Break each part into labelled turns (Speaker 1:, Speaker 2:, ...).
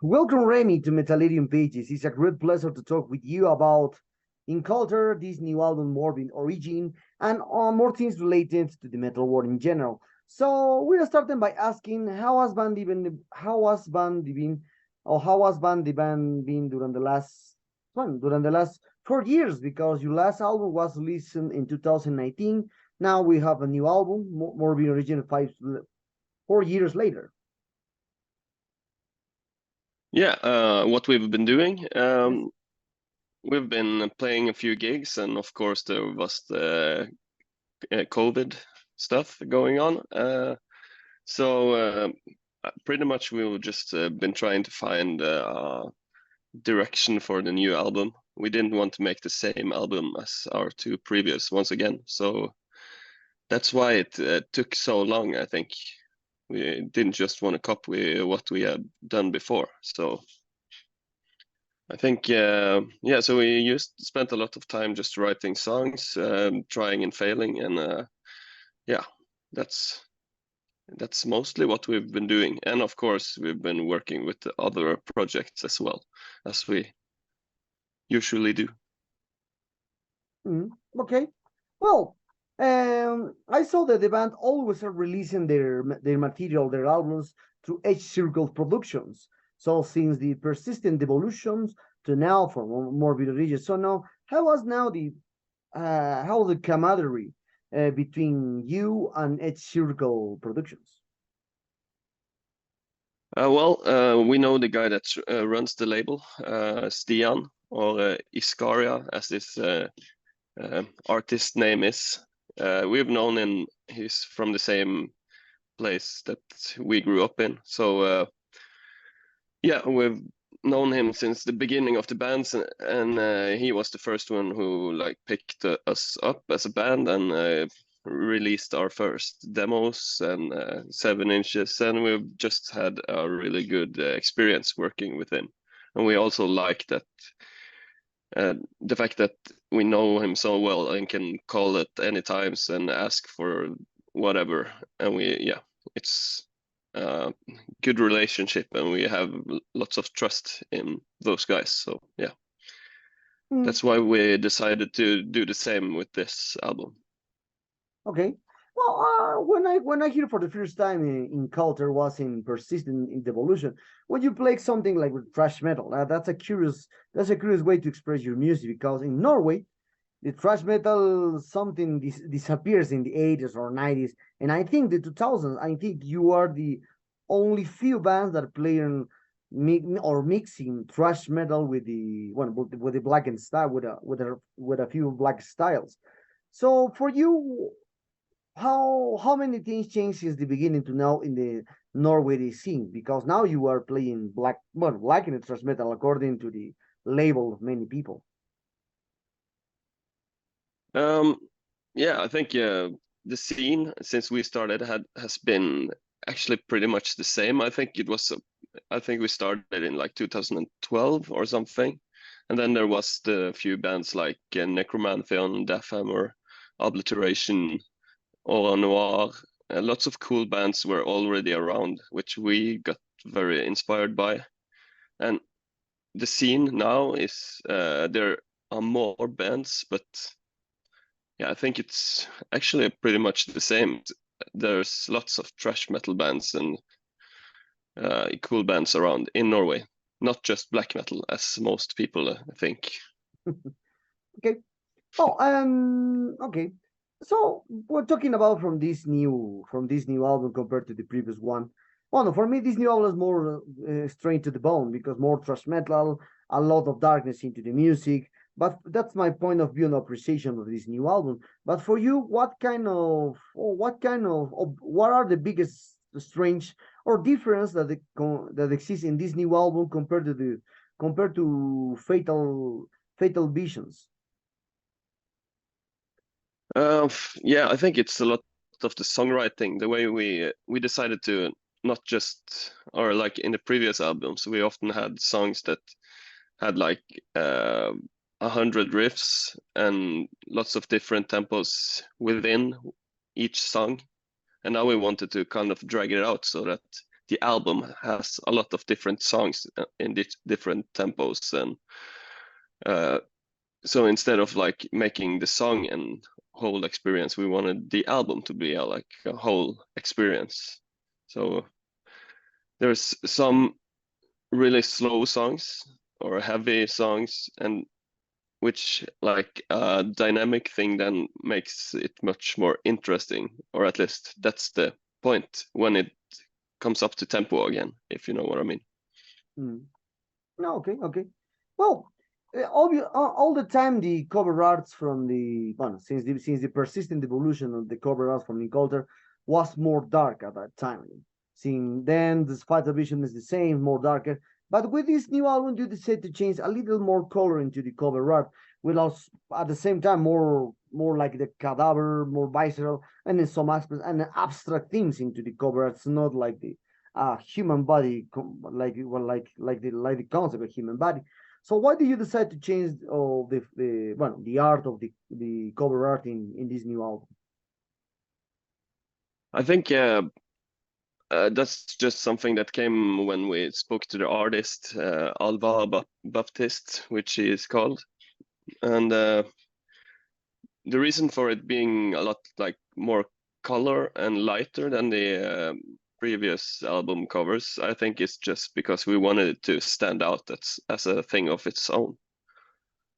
Speaker 1: Welcome, Remi, to Metallurium Pages. It's a great pleasure to talk with you about Inculter, this new album, Morbid Origin, and more things related to the metal world in general. So we're starting by asking how was band the band been during the last 4 years, because your last album was released in 2019. Now we have a new album, Morbid Origin, 4 years later.
Speaker 2: Yeah, what we've been doing, we've been playing a few gigs, and of course there was the COVID stuff going on. So pretty much we've just been trying to find direction for the new album. We didn't want to make the same album as our two previous once again, so that's why it took so long. I think we didn't just want to copy what we had done before. So I think yeah, so we spent a lot of time just writing songs, trying and failing, and yeah, that's mostly what we've been doing. And of course we've been working with the other projects as well, as we usually do.
Speaker 1: Okay, well, I saw that the band always are releasing their material, their albums, through Edge Circle Productions. So since the persistent evolutions to now for more video regions. So now, how was now how the camaraderie between you and Edge Circle Productions?
Speaker 2: Well, we know the guy that runs the label, Stian, or Iskaria, as this artist name is. We've known him, he's from the same place that we grew up in. So yeah, we've known him since the beginning of the bands, and he was the first one who like picked us up as a band and released our first demos and 7 inches, and we've just had a really good experience working with him. And we also like that the fact that we know him so well and can call at any times and ask for whatever, and it's a good relationship, and we have lots of trust in those guys. So yeah, that's why we decided to do the same with this album.
Speaker 1: Okay. Well, when I hear for the first time Inculter was in persistent in devolution, when you play something like with thrash metal, that's a curious way to express your music, because in Norway, the thrash metal something disappears in the 80s or 90s, and I think the 2000s. I think you are the only few bands that play mixing thrash metal with the black and style with a few black styles. So for you, how many things changed since the beginning to now in the Norway scene? Because now you are playing black in thrash metal according to the label of many people.
Speaker 2: Yeah, I think the scene since we started has been actually pretty much the same. I think we started in like 2012 or something, and then there was the few bands like Necromantheon, Deathhammer, Obliteration, Au Noir. Lots of cool bands were already around, which we got very inspired by. And the scene now is there are more bands, but yeah, I think it's actually pretty much the same. There's lots of thrash metal bands and cool bands around in Norway, not just black metal as most people think.
Speaker 1: Okay. Oh, okay. So we're talking about from this new album compared to the previous one. Well, no, for me, this new album is more straight to the bone, because more thrash metal, a lot of darkness into the music. But that's my point of view and appreciation of this new album. But for you, what are the biggest strange or difference that exists in this new album compared to Fatal Visions?
Speaker 2: Yeah, I think it's a lot of the songwriting, the way we decided to not just, or like in the previous albums, we often had songs that had like 100 riffs and lots of different tempos within each song, and now we wanted to kind of drag it out so that the album has a lot of different songs in different tempos, and so instead of like making the song and whole experience, we wanted the album to be like a whole experience. So there's some really slow songs or heavy songs, and which like a dynamic thing then makes it much more interesting, or at least that's the point when it comes up to tempo again, if you know what I mean.
Speaker 1: No, okay. Well, all the time the cover arts from the well, since the persistent evolution of the cover arts from Inculter was more dark at that time. Seeing then, despite the vision is the same, more darker. But with this new album, you decided to change a little more color into the cover art, without at the same time more like the cadaver, more visceral, and in some aspects and abstract themes into the cover art. It's not like the human body, like the concept of human body. So why did you decide to change the art of the cover art in this new album?
Speaker 2: I think that's just something that came when we spoke to the artist, Alva Baptiste, which he is called. And the reason for it being a lot like more color and lighter than the previous album covers, I think is just because we wanted it to stand out as a thing of its own.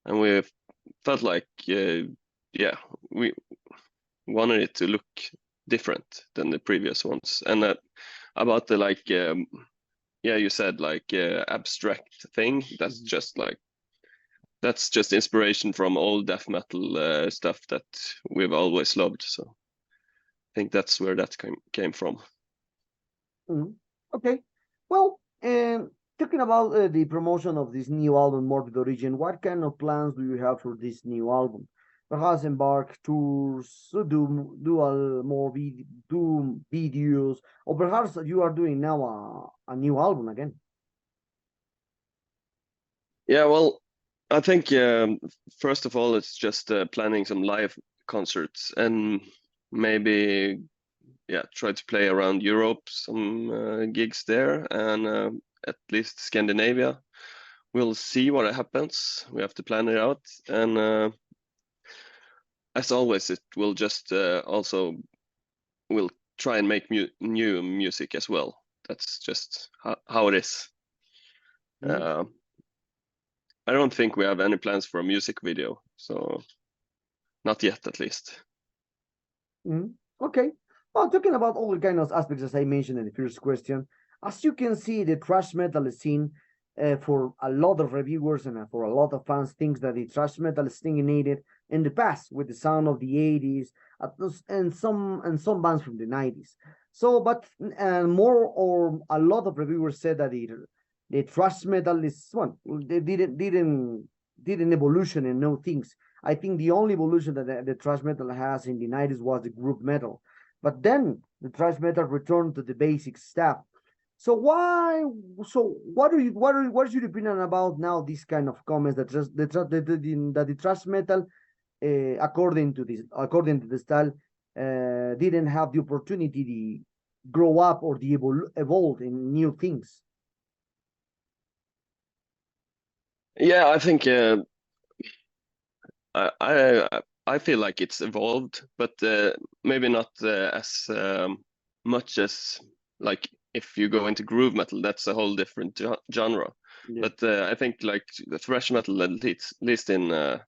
Speaker 2: And we felt like, yeah, we wanted it to look different than the previous ones. And about the like, yeah, you said like abstract thing. That's just like, that's just inspiration from old death metal stuff that we've always loved. So I think that's where that came from.
Speaker 1: Okay, well, talking about the promotion of this new album, Morbid Origin, what kind of plans do you have for this new album? Perhaps embark tours, do videos, or perhaps you are doing now a new album again.
Speaker 2: Yeah, well, I think first of all, it's just planning some live concerts and maybe, yeah, try to play around Europe, some gigs there, and at least Scandinavia. We'll see what happens. We have to plan it out, and as always, it will just also we'll try and make new music as well. That's just how it is. I don't think we have any plans for a music video, so not yet, at least.
Speaker 1: Okay. Well, talking about all the kind of aspects as I mentioned in the first question, as you can see, the thrash metal scene for a lot of reviewers and for a lot of fans thinks that the thrash metal stagnated in the past with the sound of the 80s and some bands from the 90s. So, but more or a lot of reviewers said that the thrash metal is one. They didn't evolution and no things. I think the only evolution that the thrash metal has in the 90s was the group metal, but then the thrash metal returned to the basic stuff. So why? So what is your opinion about now? These kind of comments that the thrash metal, according to the style, didn't have the opportunity to grow up or the evolve in new things.
Speaker 2: Yeah, I think I feel like it's evolved, but maybe not as much as like if you go into groove metal, that's a whole different genre. Yeah. But I think like the thrash metal, at least in the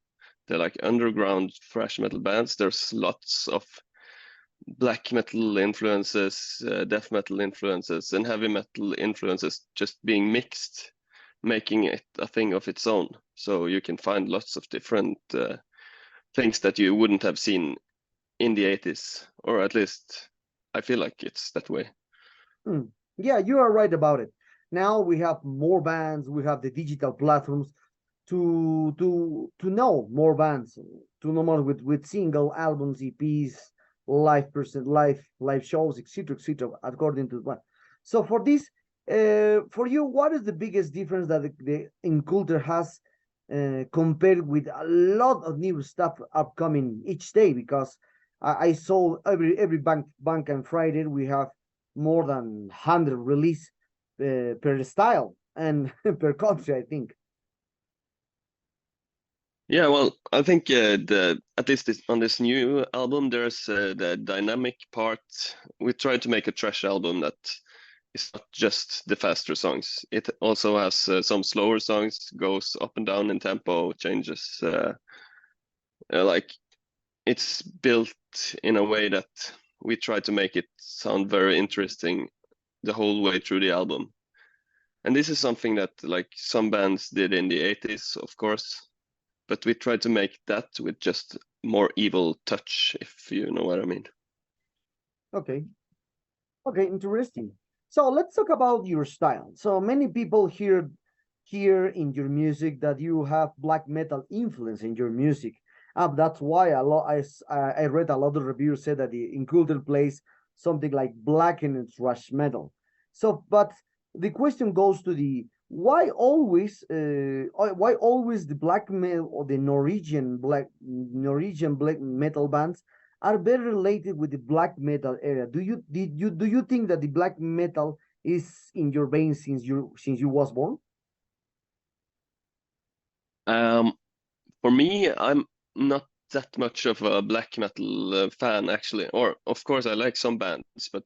Speaker 2: like underground thrash metal bands, there's lots of black metal influences, death metal influences, and heavy metal influences just being mixed, making it a thing of its own. So you can find lots of different things that you wouldn't have seen in the 80s, or at least I feel like it's that way.
Speaker 1: Yeah, you are right about it. Now we have more bands, we have the digital platforms to know more bands, to know more with single albums, EPs, live shows, etc., according to what. So for this, for you, what is the biggest difference that the Inculter has compared with a lot of new stuff upcoming each day? Because I saw every bank and Friday we have more than 100 release per style and per country, I think.
Speaker 2: Yeah, well, I think at least on this new album, there's the dynamic part. We tried to make a thrash album that is not just the faster songs. It also has some slower songs, goes up and down in tempo, changes. Like it's built in a way that we try to make it sound very interesting the whole way through the album. And this is something that like some bands did in the 80s, of course, but we tried to make that with just more evil touch, if you know what I mean.
Speaker 1: Okay. Okay, interesting. So let's talk about your style. So many people hear in your music that you have black metal influence in your music. That's why I read a lot of reviews said that the Inculter plays something like black and thrash metal. So, but the question goes to the why always the black metal or the Norwegian black metal bands are better related with the black metal area. Do you think that the black metal is in your veins since you was born?
Speaker 2: For me, I'm not that much of a black metal fan actually, or of course I like some bands, but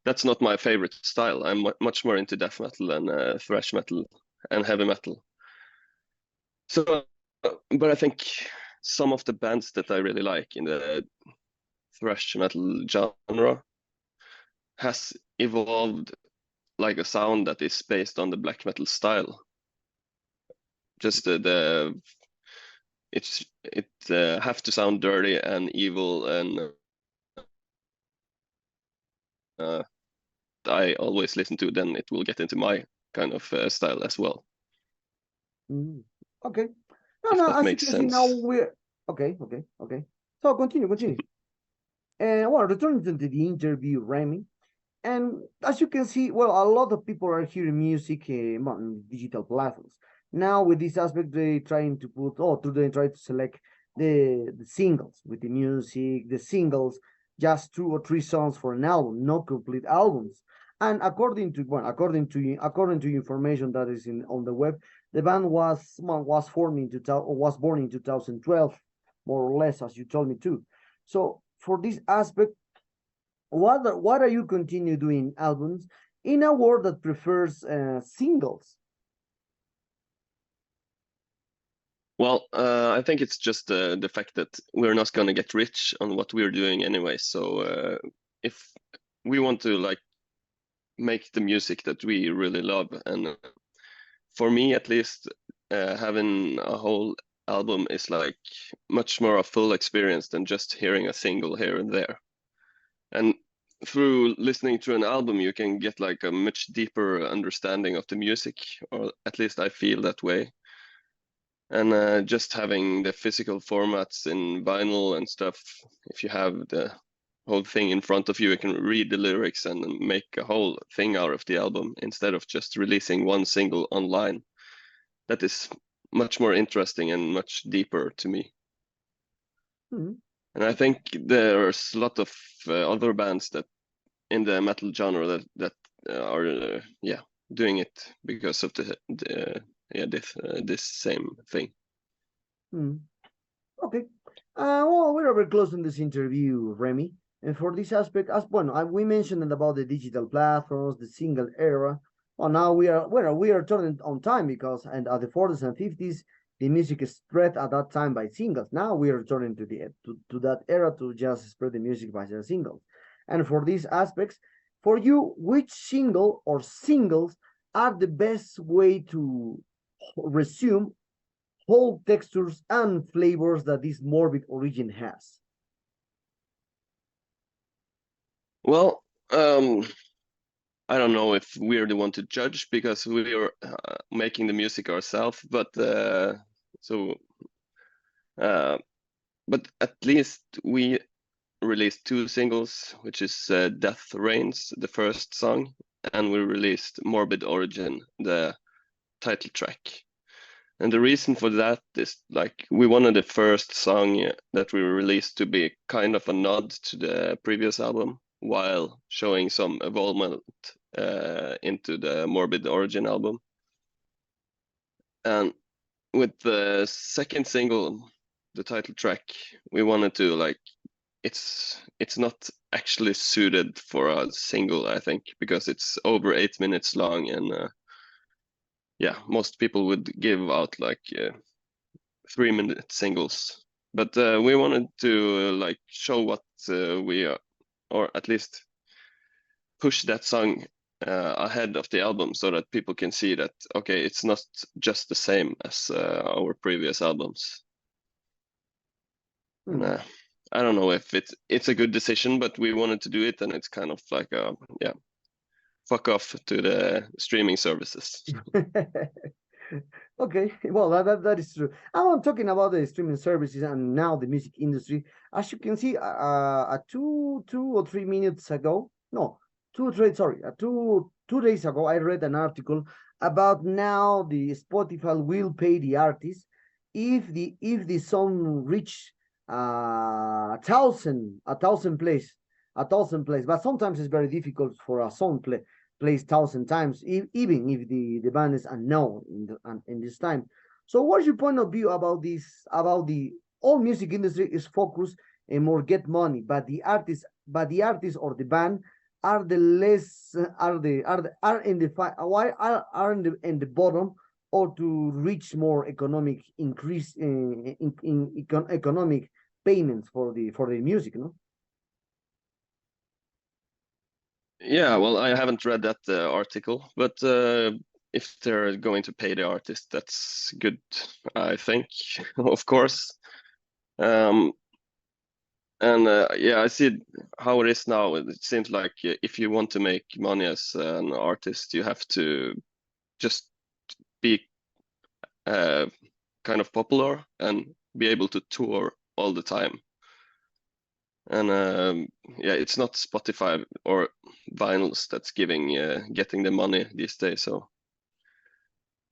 Speaker 2: that's not my favorite style. I'm much more into death metal and thrash metal and heavy metal. So, but I think some of the bands that I really like in the thrash metal genre has evolved like a sound that is based on the black metal style. Just it have to sound dirty and evil, and I always listen to, then it will get into my kind of style as well.
Speaker 1: Mm. Okay. No,
Speaker 2: If
Speaker 1: no.
Speaker 2: that
Speaker 1: As you
Speaker 2: makes
Speaker 1: can see now,
Speaker 2: sense.
Speaker 1: we're okay. Okay. Okay. So continue. And well, returning to the interview, Remy. And as you can see, well, a lot of people are hearing music on digital platforms. Now, with this aspect, they trying to put, they try to select the singles with the music, the singles, just 2 or 3 songs for an album, not complete albums. And according to information that is in on the web, the band was born in 2012, more or less, as you told me too. So for this aspect, what are you continue doing albums in a world that prefers singles?
Speaker 2: Well, I think it's just the fact that we're not going to get rich on what we're doing anyway. So if we want to like make the music that we really love, and for me at least, having a whole album is like much more a full experience than just hearing a single here and there. And through listening to an album, you can get like a much deeper understanding of the music, or at least I feel that way. And just having the physical formats in vinyl and stuff, if you have the whole thing in front of you, you can read the lyrics and make a whole thing out of the album instead of just releasing one single online. That is much more interesting and much deeper to me.
Speaker 1: Hmm.
Speaker 2: And I think there's a lot of other bands that in the metal genre that are doing it because of this same thing.
Speaker 1: Hmm. Okay. Well, we're very close in this interview, Remy. And for this aspect, as well, we mentioned about the digital platforms, the single era. Well, now we are turning on time because and at the 40s and 50s, the music is spread at that time by singles. Now we are returning to that era to just spread the music by the singles. And for these aspects, for you, which single or singles are the best way to resume whole textures and flavors that this morbid origin has?
Speaker 2: Well, I don't know if we're the one to judge because we are making the music ourselves, but but at least we released 2 singles, which is Death Reigns, the first song, and we released Morbid Origin, the title track. And the reason for that is like we wanted the first song that we released to be kind of a nod to the previous album. while showing some evolvement into the Morbid Origin album. And with the second single, the title track, we wanted to like, it's not actually suited for a single, I think, because it's over 8 minutes long, and yeah, most people would give out like 3-minute singles. But we wanted to like show what we are, or at least push that song ahead of the album so that people can see that, okay, it's not just the same as our previous albums. And I don't know if it's a good decision, but we wanted to do it, and it's kind of like a, yeah, fuck off to the streaming services.
Speaker 1: Okay, well, that is true. I'm talking about the streaming services and now the music industry. As you can see, 2 or 3 minutes ago, no, 2 or 3, sorry, 2 days ago, I read an article about now the Spotify will pay the artist if the song reach 1,000 plays, 1,000 plays. But sometimes it's very difficult for a song plays 1,000 times, even if the band is unknown in this time. So what's your point of view about this, about the all music industry is focused and more get money, but the artist or the band are the less are in the why are in the bottom, or to reach more economic increase in economic payments for the music, no?
Speaker 2: Yeah, well, I haven't read that article, but if they're going to pay the artist, that's good, I think, of course. And yeah, I see how it is now. It seems like if you want to make money as an artist, you have to just be kind of popular and be able to tour all the time. And yeah, it's not Spotify or vinyls that's getting the money these days. So,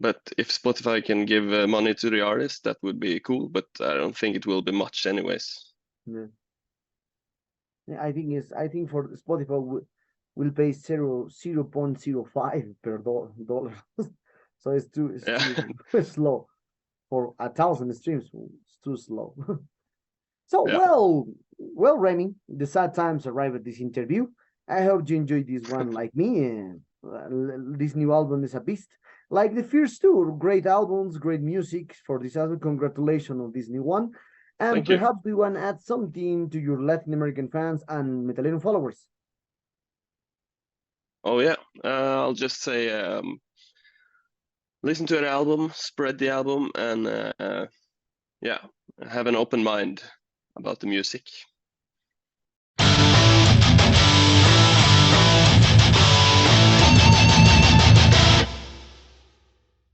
Speaker 2: but if Spotify can give money to the artist, that would be cool. But I don't think it will be much, anyways.
Speaker 1: Yeah. I think for Spotify will pay 0.05 per dollar. So it's
Speaker 2: Yeah.
Speaker 1: too slow for 1,000 streams. It's too slow. So
Speaker 2: Yeah.
Speaker 1: well, Remi, the sad times arrive at this interview. I hope you enjoyed this one like me. And this new album is a beast. Like the first two, great albums, great music for this album. Congratulations on this new one. And
Speaker 2: Thank you.
Speaker 1: perhaps we want to add something to your Latin American fans and Metalero followers.
Speaker 2: Oh yeah, I'll just say listen to the album, spread the album, and yeah, have an open mind about the music.